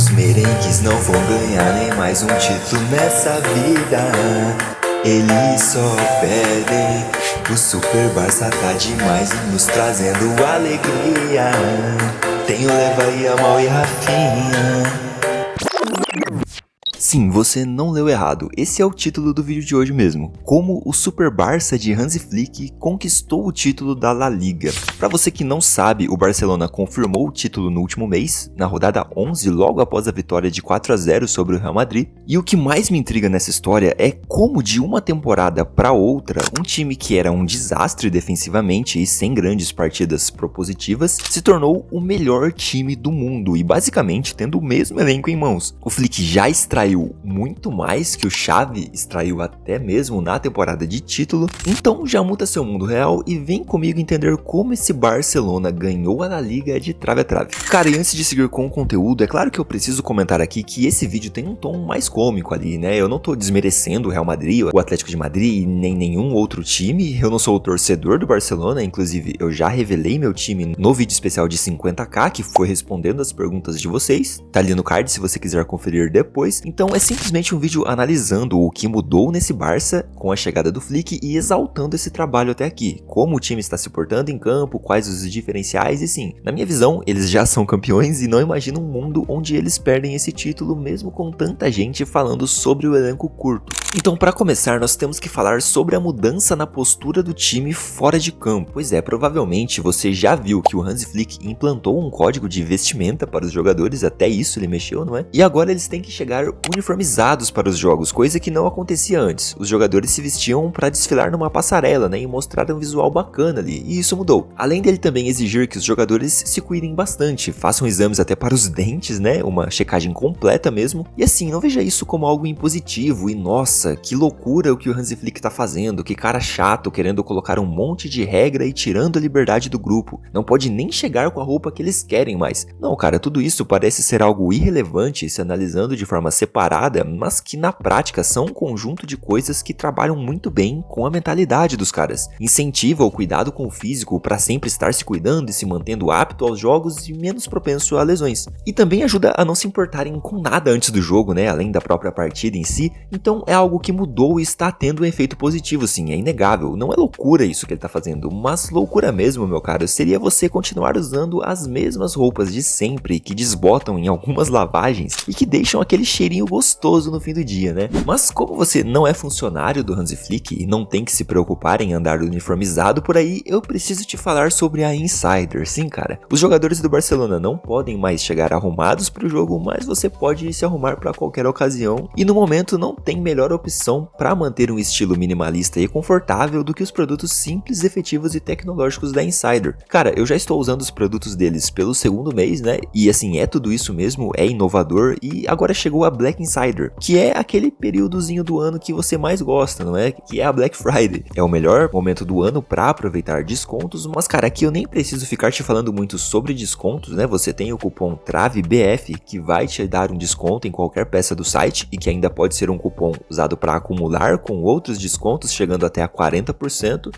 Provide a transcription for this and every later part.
Os merengues não vão ganhar nem mais um título nessa vida. Eles só perdem. O Super Barça tá demais e nos trazendo alegria. Tem o Leva e Amal e Rafinha. Sim, você não leu errado, esse é o título do vídeo de hoje mesmo. Como o Super Barça de Hansi Flick conquistou o título da La Liga. Pra você que não sabe, o Barcelona confirmou o título no último mês, na rodada 11, logo após a vitória de 4-0 sobre o Real Madrid. E o que mais me intriga nessa história é como de uma temporada pra outra, um time que era um desastre defensivamente e sem grandes partidas propositivas, se tornou o melhor time do mundo e basicamente tendo o mesmo elenco em mãos. O Flick já extraiu muito mais que o Xavi extraiu até mesmo na temporada de título, então já muda seu mundo real e vem comigo entender como esse Barcelona ganhou a La Liga de trave a trave. Cara, e antes de seguir com o conteúdo, é claro que eu preciso comentar aqui que esse vídeo tem um tom mais cômico ali, né? Eu não tô desmerecendo o Real Madrid, o Atlético de Madrid, nem nenhum outro time, eu não sou o torcedor do Barcelona, inclusive eu já revelei meu time no vídeo especial de 50k, que foi respondendo as perguntas de vocês, tá ali no card se você quiser conferir depois. Então é simplesmente um vídeo analisando o que mudou nesse Barça com a chegada do Flick e exaltando esse trabalho até aqui, como o time está se portando em campo, quais os diferenciais e sim, na minha visão, eles já são campeões e não imagino um mundo onde eles perdem esse título mesmo com tanta gente falando sobre o elenco curto. Então para começar, nós temos que falar sobre a mudança na postura do time fora de campo. Pois é, provavelmente você já viu que o Hansi Flick implantou um código de vestimenta para os jogadores, até isso ele mexeu, não é? E agora eles têm que chegar uniformizados para os jogos, coisa que não acontecia antes. Os jogadores se vestiam para desfilar numa passarela, né, e mostrar um visual bacana ali, e isso mudou. Além dele também exigir que os jogadores se cuidem bastante, façam exames até para os dentes, né, uma checagem completa mesmo, e assim, não veja isso como algo impositivo e nossa, que loucura o que o Hansi Flick tá fazendo, que cara chato querendo colocar um monte de regra e tirando a liberdade do grupo, não pode nem chegar com a roupa que eles querem mais. Não, cara, tudo isso parece ser algo irrelevante se analisando de forma separada, mas que na prática são um conjunto de coisas que trabalham muito bem com a mentalidade dos caras. Incentiva o cuidado com o físico para sempre estar se cuidando e se mantendo apto aos jogos e menos propenso a lesões. E também ajuda a não se importarem com nada antes do jogo, né, além da própria partida em si. Então é algo que mudou e está tendo um efeito positivo sim, é inegável. Não é loucura isso que ele tá fazendo, mas loucura mesmo, meu caro, seria você continuar usando as mesmas roupas de sempre que desbotam em algumas lavagens e que deixam aquele cheirinho gostoso no fim do dia, né? Mas como você não é funcionário do Hansi Flick e não tem que se preocupar em andar uniformizado por aí, eu preciso te falar sobre a Insider. Sim, cara, os jogadores do Barcelona não podem mais chegar arrumados para o jogo, mas você pode se arrumar para qualquer ocasião e no momento não tem melhor opção para manter um estilo minimalista e confortável do que os produtos simples, efetivos e tecnológicos da Insider. Cara, eu já estou usando os produtos deles pelo segundo mês, né? E assim, é tudo isso mesmo, é inovador e agora chegou a Black Insider, que é aquele períodozinho do ano que você mais gosta, não é? Que é a Black Friday. É o melhor momento do ano para aproveitar descontos, mas cara, aqui eu nem preciso ficar te falando muito sobre descontos, né? Você tem o cupom TRAVEBF que vai te dar um desconto em qualquer peça do site e que ainda pode ser um cupom usado para acumular com outros descontos chegando até a 40%.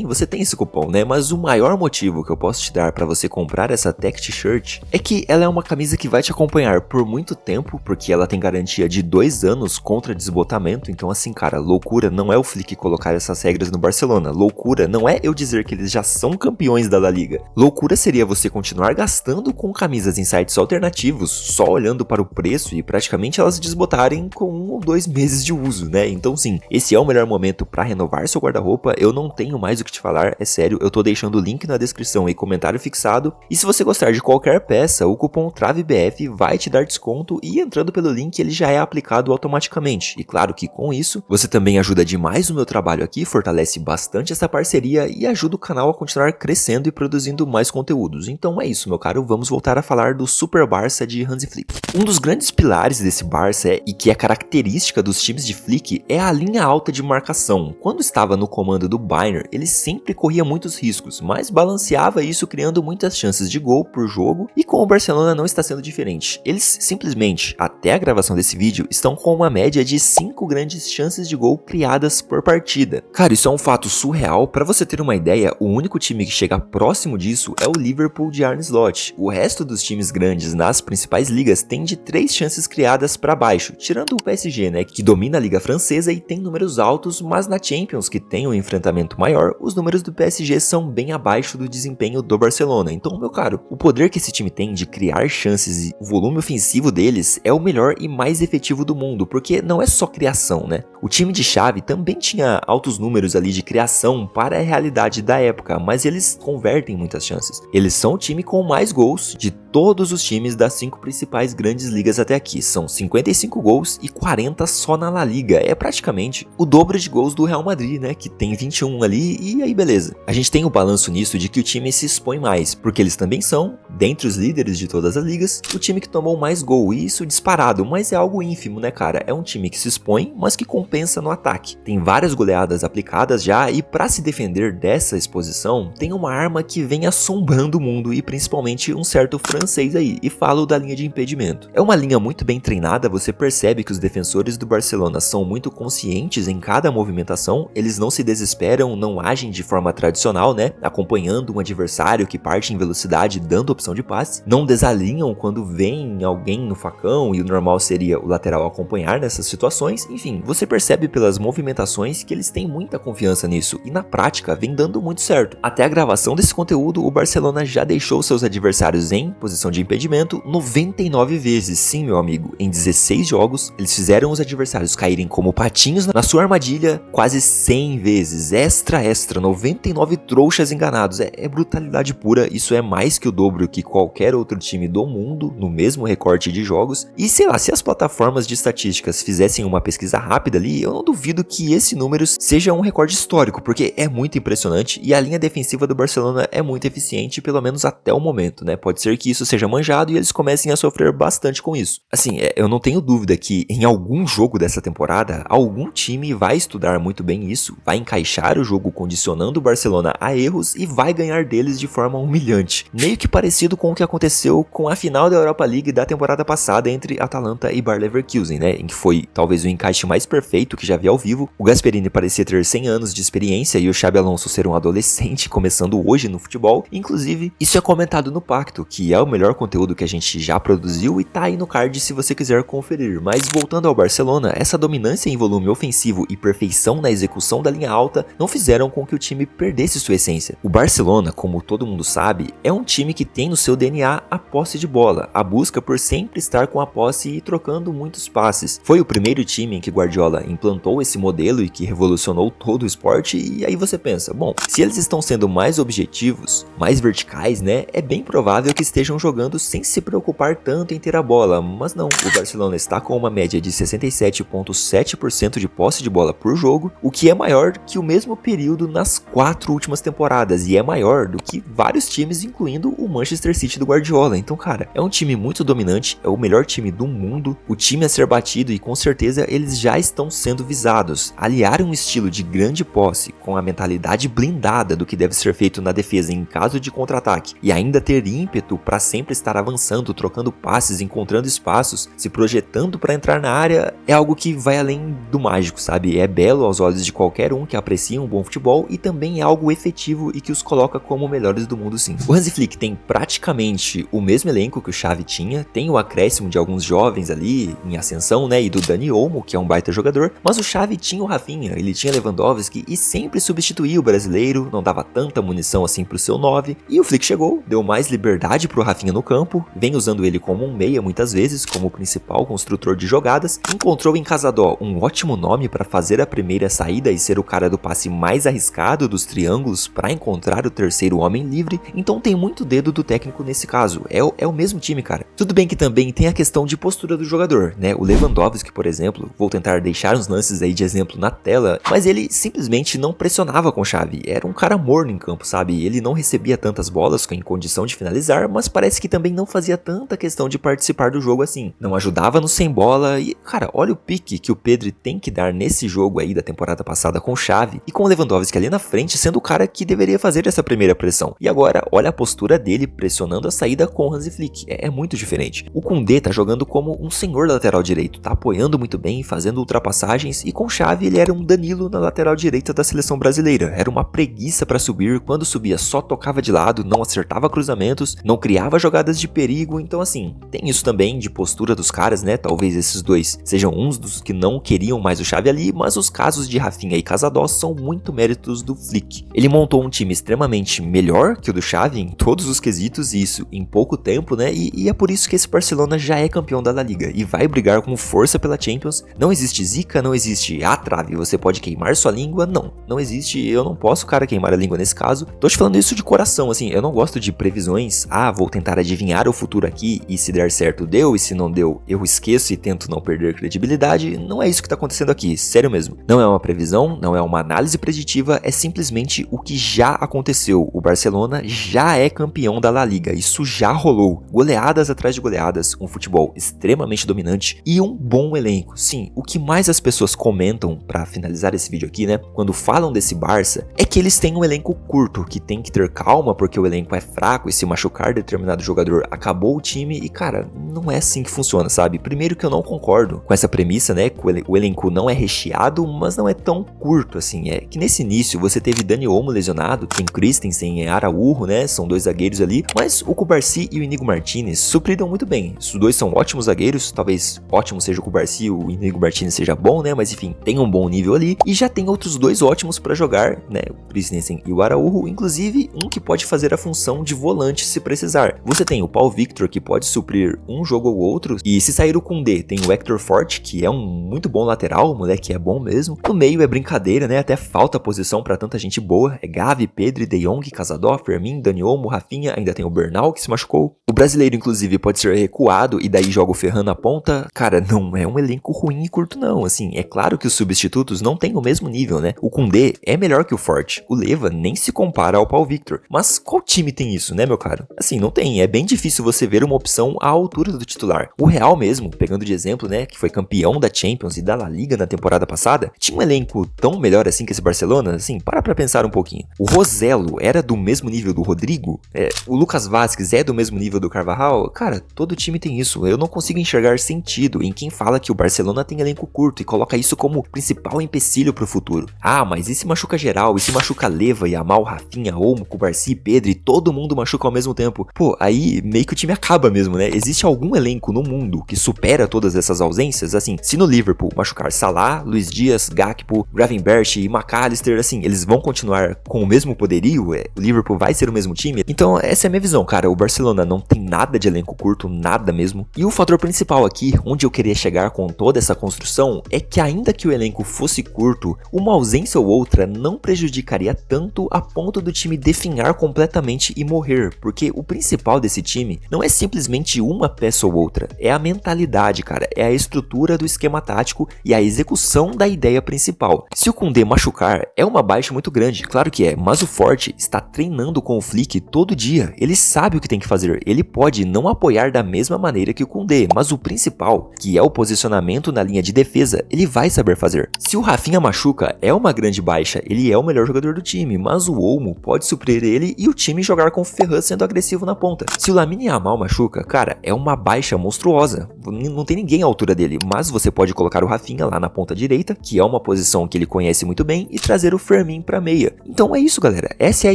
Você tem esse cupom, né? Mas o maior motivo que eu posso te dar para você comprar essa Tech T-shirt é que ela é uma camisa que vai te acompanhar por muito tempo, porque ela tem garantia de 2 anos contra desbotamento. Então assim, cara, loucura não é o Flick colocar essas regras no Barcelona. Loucura não é eu dizer que eles já são campeões da La Liga. Loucura seria você continuar gastando com camisas em sites alternativos, só olhando para o preço e praticamente elas desbotarem com 1 ou 2 meses de uso, né? Então sim, esse é o melhor momento para renovar seu guarda-roupa. Eu não tenho mais o que te falar, é sério, eu tô deixando o link na descrição e comentário fixado. E se você gostar de qualquer peça, o cupom TRAVEBF vai te dar desconto e entrando pelo link ele já é aplicado automaticamente. E claro que com isso, você também ajuda demais o meu trabalho aqui, fortalece bastante essa parceria e ajuda o canal a continuar crescendo e produzindo mais conteúdos. Então é isso, meu caro, vamos voltar a falar do Super Barça de Hansi Flick. Um dos grandes pilares desse Barça e que é característica dos times de Flick é a linha alta de marcação. Quando estava no comando do Bayern, ele sempre corria muitos riscos, mas balanceava isso criando muitas chances de gol por jogo e com o Barcelona não está sendo diferente. Eles simplesmente, até a gravação desse vídeo, estão com uma média de 5 grandes chances de gol criadas por partida. Cara, isso é um fato surreal. Para você ter uma ideia, o único time que chega próximo disso é o Liverpool de Arne Slot. O resto dos times grandes nas principais ligas tem de 3 chances criadas para baixo, tirando o PSG, né, que domina a liga francesa e tem números altos, mas na Champions, que tem um enfrentamento maior, os números do PSG são bem abaixo do desempenho do Barcelona. Então, meu caro, o poder que esse time tem de criar chances e o volume ofensivo deles é o melhor e mais efetivo do mundo, porque não é só criação, né? O time de Xavi também tinha altos números ali de criação para a realidade da época, mas eles convertem muitas chances. Eles são o time com mais gols de todos os times das 5 principais grandes ligas até aqui. São 55 gols e 40 só na La Liga. É praticamente o dobro de gols do Real Madrid, né? Que tem 21 ali e aí beleza. A gente tem o balanço nisso de que o time se expõe mais, porque eles também são, dentre os líderes de todas as ligas, o time que tomou mais gol. E isso disparado, mas é algo ínfimo, né, cara? É um time que se expõe, mas que compensa no ataque. Tem várias goleadas aplicadas já e para se defender dessa exposição, tem uma arma que vem assombrando o mundo e principalmente um certo francês aí, e falo da linha de impedimento. É uma linha muito bem treinada, você percebe que os defensores do Barcelona são muito conscientes em cada movimentação, eles não se desesperam, não agem de forma tradicional, né, acompanhando um adversário que parte em velocidade dando opção de passe, não desalinham quando vem alguém no facão e o normal seria o lateral acompanhar nessas situações. Enfim, você percebe pelas movimentações que eles têm muita confiança nisso e na prática vem dando muito certo. Até a gravação desse conteúdo, o Barcelona já deixou seus adversários em posição de impedimento 99 vezes. Sim, meu amigo, em 16 jogos, eles fizeram os adversários caírem como patinhos na sua armadilha quase 100 vezes. Extra, 99 trouxas enganados. É brutalidade pura, isso é mais que o dobro que qualquer outro time do mundo no mesmo recorte de jogos. E sei lá, se as plataformas de estatísticas fizessem uma pesquisa rápida ali, eu não duvido que esse número seja um recorde histórico, porque é muito impressionante e a linha defensiva do Barcelona é muito eficiente, pelo menos até o momento, né? Pode ser que isso seja manjado e eles comecem a sofrer bastante com isso. Assim, eu não tenho dúvida que em algum jogo dessa temporada, algum time vai estudar muito bem isso, vai encaixar o jogo condicionando o Barcelona a erros e vai ganhar deles de forma humilhante. Meio que parecido com o que aconteceu com a final da Europa League da temporada passada entre Atalanta e Bayer Leverkusen, né? Em que foi talvez o encaixe mais perfeito que já vi ao vivo. O Gasperini parecia ter 100 anos de experiência e o Xabi Alonso ser um adolescente começando hoje no futebol. Inclusive, isso é comentado no Pacto, que é o melhor conteúdo que a gente já produziu e tá aí no card se você quiser conferir. Mas voltando ao Barcelona, essa dominância em volume ofensivo e perfeição na execução da linha alta não fizeram com que o time perdesse sua essência. O Barcelona, como todo mundo sabe, é um time que tem no seu DNA a posse de bola, a busca por sempre estar com a posse e trocando muitos passes. Foi o primeiro time em que Guardiola implantou esse modelo e que revolucionou todo o esporte, e aí você pensa, bom, se eles estão sendo mais objetivos, mais verticais, né, é bem provável que estejam jogando sem se preocupar tanto em ter a bola, mas não, o Barcelona está com uma média de 67,7% de posse de bola por jogo, o que é maior que o mesmo período nas 4 últimas temporadas, e é maior do que vários times, incluindo o Manchester City do Guardiola. Então, cara, é um time muito dominante, é o melhor time do mundo, o time a ser batido e com certeza eles já estão sendo visados. Aliar um estilo de grande posse com a mentalidade blindada do que deve ser feito na defesa em caso de contra-ataque e ainda ter ímpeto para sempre estar avançando, trocando passes, encontrando espaços, se projetando para entrar na área, é algo que vai além do mágico, sabe? É belo aos olhos de qualquer um que aprecia um bom futebol e também é algo efetivo e que os coloca como melhores do mundo, sim. O Hansi Flick tem praticamente o mesmo elenco que o Xavi tinha, tem o acréscimo de alguns jovens ali em ascensão, né, e do Dani Olmo, que é um baita jogador, mas o Xavi tinha o Rafinha, ele tinha Lewandowski e sempre substituía o brasileiro, não dava tanta munição assim pro seu 9, e o Flick chegou, deu mais liberdade pro Rafinha no campo, vem usando ele como um meia muitas vezes, como o principal construtor de jogadas, encontrou em Casadó um ótimo nome para fazer a primeira saída e ser o cara do passe mais arriscado dos triângulos para encontrar o terceiro homem livre, então tem muito dedo do técnico nesse caso, é o mesmo time, cara. Tudo bem que também tem a questão de postura do jogador, né, o Lewandowski, por exemplo, vou tentar deixar uns lances aí de exemplo na tela, mas ele simplesmente não pressionava com Xavi, era um cara morno em campo, sabe, ele não recebia tantas bolas em condição de finalizar, mas parece que também não fazia tanta questão de participar do jogo assim, não ajudava no sem bola e, cara, olha o pique que o Pedri tem que dar nesse jogo aí da temporada passada com Xavi e com o Lewandowski ali na frente sendo o cara que deveria fazer essa primeira pressão, e agora olha a postura dele pressionando a saída com o Hansi Flick, é muito diferente. O Koundé tá jogando como como um senhor lateral direito, tá apoiando muito bem, fazendo ultrapassagens, e com Xavi ele era um Danilo na lateral direita da seleção brasileira. Era uma preguiça para subir, quando subia só tocava de lado, não acertava cruzamentos, não criava jogadas de perigo. Então assim, tem isso também de postura dos caras, né? Talvez esses dois sejam uns dos que não queriam mais o Xavi ali, mas os casos de Rafinha e Casadós são muito méritos do Flick. Ele montou um time extremamente melhor que o do Xavi em todos os quesitos, e isso em pouco tempo, né? E é por isso que esse Barcelona já é campeão da La Liga e vai brigar com força pela Champions. Não existe zica, não existe trave, você pode queimar sua língua, não existe, eu não posso, cara, queimar a língua nesse caso. Tô te falando isso de coração, assim, eu não gosto de previsões, vou tentar adivinhar o futuro aqui e se der certo deu, e se não deu eu esqueço e tento não perder credibilidade. Não é isso que tá acontecendo aqui, sério mesmo. Não é uma previsão, não é uma análise preditiva, é simplesmente o que já aconteceu. O Barcelona já é campeão da La Liga, isso já rolou. Goleadas atrás de goleadas, um futebol extremamente dominante e um bom elenco. Sim, o que mais as pessoas comentam, pra finalizar esse vídeo aqui, né, quando falam desse Barça, é que eles têm um elenco curto, que tem que ter calma porque o elenco é fraco e se machucar determinado jogador acabou o time. E cara, não é assim que funciona, sabe? Primeiro que eu não concordo com essa premissa, né, que o elenco não é recheado, mas não é tão curto assim. É que nesse início você teve Dani Olmo lesionado, tem Christensen e Araújo, né, são dois zagueiros ali, mas o Cubarsí e o Inigo Martínez supriram muito bem. Os dois são ótimos zagueiros, talvez ótimo seja o Cubarsí, o Inigo Martínez seja bom, né, mas enfim, tem um bom nível ali, e já tem outros dois ótimos pra jogar, né, o Christensen e o Araújo, inclusive um que pode fazer a função de volante se precisar. Você tem o Paul Victor, que pode suprir um jogo ou outro, e se sair o Koundé, tem o Hector Forte, que é um muito bom lateral, o moleque é bom mesmo. No meio é brincadeira, né, até falta posição pra tanta gente boa, é Gavi, Pedri, De Jong, Casadó, Fermin, Dani Olmo, Rafinha, ainda tem o Bernal que se machucou. O brasileiro inclusive pode ser recuado e daí joga o Ferran na ponta. Cara, não é um elenco ruim e curto não, assim, é claro que os substitutos não têm o mesmo nível, né? O Koundé é melhor que o Forte, o Leva nem se compara ao Paul Victor, mas qual time tem isso, né, meu caro? Assim, não tem, é bem difícil você ver uma opção à altura do titular. O Real mesmo, pegando de exemplo, né, que foi campeão da Champions e da La Liga na temporada passada, tinha um elenco tão melhor assim que esse Barcelona, assim, para pra pensar um pouquinho. O Rossello era do mesmo nível do Rodrigo? O Lucas Vázquez é do mesmo nível do Carvajal? Cara, todo time tem isso. Eu não consigo enxergar sentido em quem fala que o Barcelona tem elenco curto e coloca isso como principal empecilho pro futuro. Mas e se machuca geral? E se machuca Leva, Yamal, Rafinha, Olmo, Cubarsí, Pedri, todo mundo machuca ao mesmo tempo? Pô, aí meio que o time acaba mesmo, né? Existe algum elenco no mundo que supera todas essas ausências? Assim, se no Liverpool machucar Salah, Luis Dias, Gakpo, Gravenberch e McAllister, assim, eles vão continuar com o mesmo poderio? O Liverpool vai ser o mesmo time? Então essa é a minha visão, cara. O Barcelona não tem nada de elenco curto, nada mesmo. E o fator principal aqui, onde eu queria chegar com toda essa construção, é que ainda que o elenco fosse curto, uma ausência ou outra não prejudicaria tanto a ponto do time definhar completamente e morrer, porque o principal desse time não é simplesmente uma peça ou outra, é a mentalidade, cara, é a estrutura do esquema tático e a execução da ideia principal. Se o Koundé machucar, é uma baixa muito grande, claro que é, mas o Forte está treinando com o Flick todo dia, ele sabe o que tem que fazer, ele pode não apoiar da mesma maneira que o Koundé, mas o principal, que é o posicionamento na linha de defesa, ele vai saber fazer. Se o Rafinha machuca, é uma grande baixa, ele é o melhor jogador do time, mas o Olmo pode suprir ele e o time jogar com o Ferran sendo agressivo na ponta. Se o Lamine Yamal machuca, cara, é uma baixa monstruosa, não tem ninguém à altura dele, mas você pode colocar o Rafinha lá na ponta direita, que é uma posição que ele conhece muito bem, e trazer o Fermin pra meia. Então é isso, galera, essa é a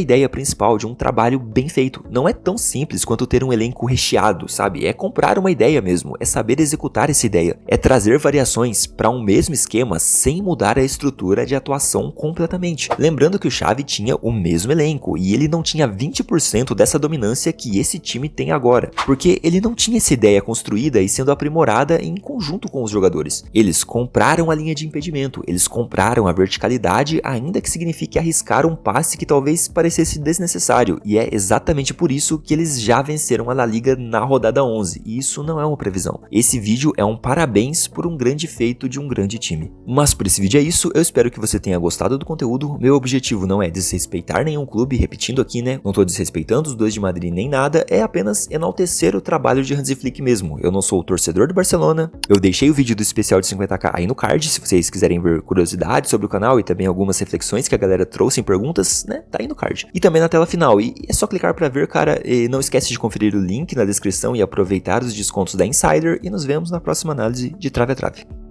ideia principal de um trabalho bem feito. Não é tão simples quanto ter um elenco recheado, sabe? É comprar uma ideia mesmo, é saber executar essa ideia, é trazer variações para um mesmo esquema sem mudar a estrutura de atuação completamente. Lembrando que o Xavi tinha o mesmo elenco e ele não tinha 20% dessa dominância que esse time tem agora, porque ele não tinha essa ideia construída e sendo aprimorada em conjunto com os jogadores. Eles compraram a linha de impedimento, eles compraram a verticalidade, ainda que signifique arriscar um passe que talvez parecesse desnecessário, e é exatamente por isso que eles já venceram a La Liga na rodada 11, e isso não é uma previsão. Esse vídeo é um parabéns por um grande feito de um grande time. Mas por esse vídeo é isso, eu espero que você tenha gostado do conteúdo. Meu objetivo não é desrespeitar nenhum clube, repetindo aqui, né, não tô desrespeitando os dois de Madrid nem nada, é apenas enaltecer o trabalho de Hansi Flick mesmo. Eu não sou o torcedor do Barcelona, eu deixei o vídeo do especial de 50k aí no card, se vocês quiserem ver curiosidades sobre o canal e também algumas reflexões que a galera trouxe em perguntas, né, tá aí no card. E também na tela final, e é só clicar pra ver, cara, e não esquece de conferir o link na descrição e aproveitar os descontos da Insider e nos vemos na próxima análise de Trave a Trave.